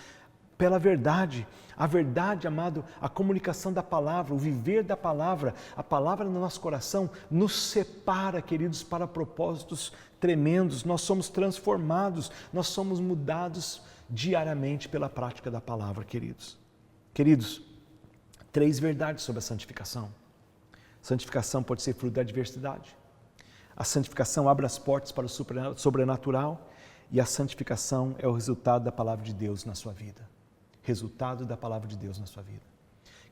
pela verdade. A verdade, amado, a comunicação da palavra, o viver da palavra, a palavra no nosso coração nos separa, queridos, para propósitos tremendos. Nós somos transformados, nós somos mudados diariamente pela prática da palavra, queridos. Queridos, 3 verdades sobre a santificação. Santificação pode ser fruto da adversidade. A santificação abre as portas para o sobrenatural e a santificação é o resultado da palavra de Deus na sua vida. Resultado da palavra de Deus na sua vida.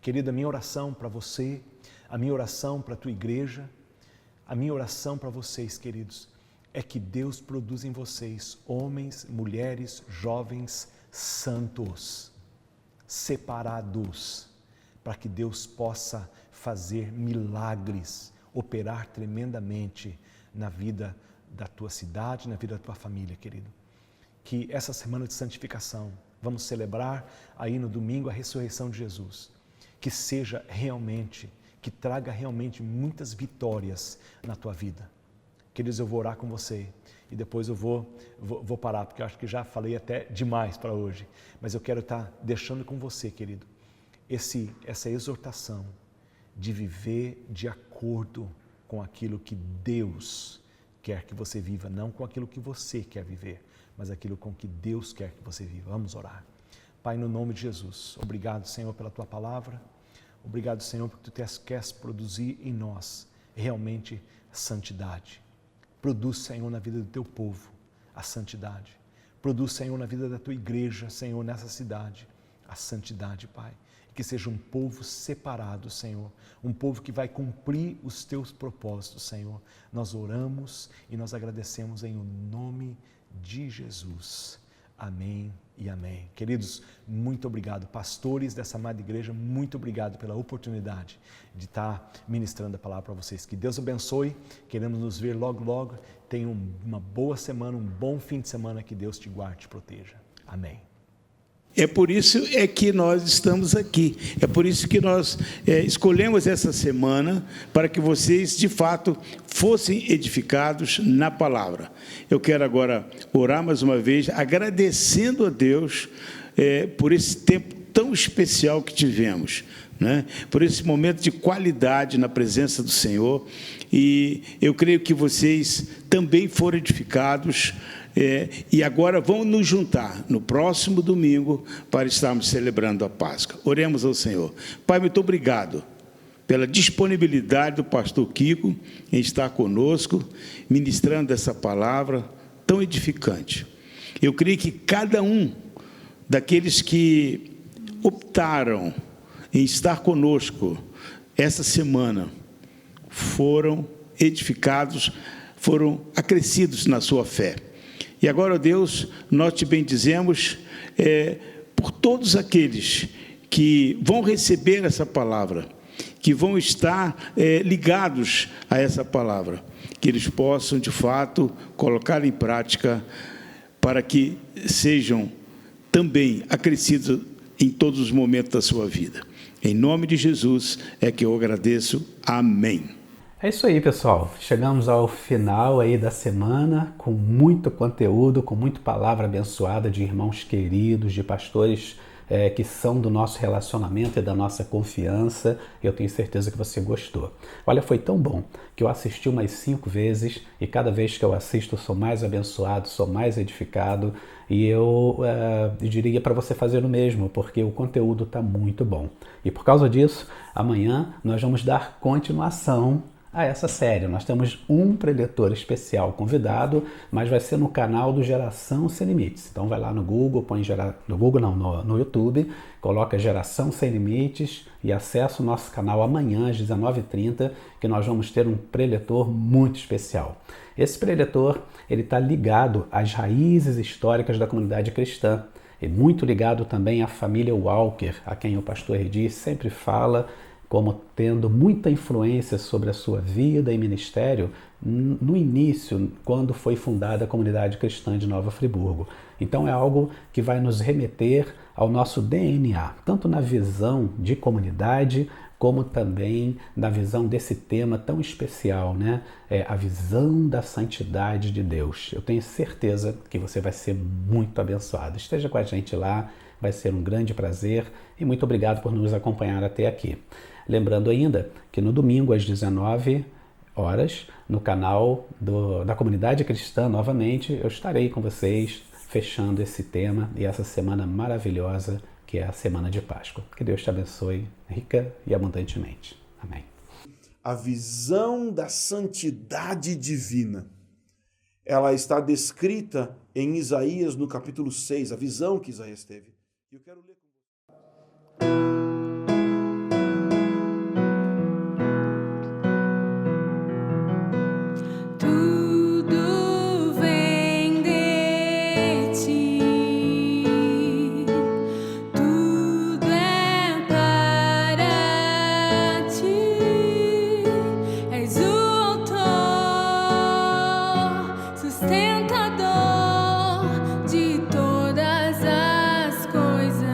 Querido, a minha oração para você, a minha oração para a tua igreja, a minha oração para vocês, queridos, é que Deus produza em vocês homens, mulheres, jovens, santos, separados, para que Deus possa fazer milagres, operar tremendamente na vida da tua cidade, na vida da tua família, querido. Que essa semana de santificação, vamos celebrar aí no domingo a ressurreição de Jesus, que seja realmente, que traga realmente muitas vitórias na tua vida. Queridos, eu vou orar com você e depois eu vou parar, porque eu acho que já falei até demais para hoje, mas eu quero estar deixando com você, querido, essa exortação de viver de acordo com aquilo que Deus quer que você viva, não com aquilo que você quer viver, mas aquilo com que Deus quer que você viva. Vamos orar. Pai, no nome de Jesus, obrigado, Senhor, pela Tua palavra. Obrigado, Senhor, porque Tu queres produzir em nós realmente santidade. Produz, Senhor, na vida do Teu povo a santidade. Produz, Senhor, na vida da Tua igreja, Senhor, nessa cidade, a santidade, Pai. Que seja um povo separado, Senhor, um povo que vai cumprir os Teus propósitos, Senhor. Nós oramos e nós agradecemos em o nome de Jesus. Amém e amém. Queridos, muito obrigado. Pastores dessa amada igreja, muito obrigado pela oportunidade de estar ministrando a palavra para vocês. Que Deus abençoe. Queremos nos ver logo, logo. Tenha uma boa semana, um bom fim de semana. Que Deus te guarde e te proteja. Amém. É por isso que nós estamos aqui, é por isso que nós escolhemos essa semana, para que vocês, de fato, fossem edificados na palavra. Eu quero agora orar mais uma vez, agradecendo a Deus por esse tempo tão especial que tivemos, né? Por esse momento de qualidade na presença do Senhor, e eu creio que vocês também foram edificados. E agora vamos nos juntar no próximo domingo para estarmos celebrando a Páscoa. Oremos ao Senhor. Pai, muito obrigado pela disponibilidade do pastor Kiko em estar conosco, ministrando essa palavra tão edificante. Eu creio que cada um daqueles que optaram em estar conosco essa semana foram edificados, foram acrescidos na sua fé. E agora, ó Deus, nós te bendizemos por todos aqueles que vão receber essa palavra, que vão estar ligados a essa palavra, que eles possam, de fato, colocar em prática para que sejam também acrescidos em todos os momentos da sua vida. Em nome de Jesus é que eu agradeço. Amém. É isso aí, pessoal. Chegamos ao final aí da semana com muito conteúdo, com muita palavra abençoada de irmãos queridos, de pastores que são do nosso relacionamento e da nossa confiança. Eu tenho certeza que você gostou. Olha, foi tão bom que eu assisti umas 5 vezes e cada vez que eu assisto eu sou mais abençoado, sou mais edificado e eu diria para você fazer o mesmo, porque o conteúdo está muito bom. E por causa disso, amanhã nós vamos dar continuação a essa série. Nós temos um preletor especial convidado, mas vai ser no canal do Geração Sem Limites. Então vai lá no Google, no YouTube, coloca Geração Sem Limites e acessa o nosso canal amanhã às 19h30, que nós vamos ter um preletor muito especial. Esse preletor, ele está ligado às raízes históricas da comunidade cristã e muito ligado também à família Walker, a quem o pastor Redi sempre fala como tendo muita influência sobre a sua vida e ministério no início, quando foi fundada a comunidade cristã de Nova Friburgo. Então é algo que vai nos remeter ao nosso DNA, tanto na visão de comunidade, como também na visão desse tema tão especial, né? A visão da santidade de Deus. Eu tenho certeza que você vai ser muito abençoado. Esteja com a gente lá, vai ser um grande prazer e muito obrigado por nos acompanhar até aqui. Lembrando ainda que no domingo às 19h, no canal da Comunidade Cristã, novamente, eu estarei com vocês fechando esse tema e essa semana maravilhosa que é a Semana de Páscoa. Que Deus te abençoe rica e abundantemente. Amém. A visão da santidade divina, ela está descrita em Isaías no capítulo 6, a visão que Isaías teve. Eu quero ler com você. Sustentador de todas as coisas.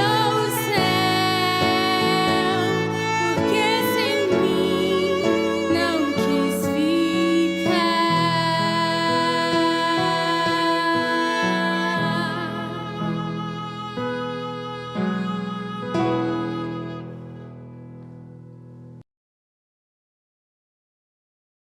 ao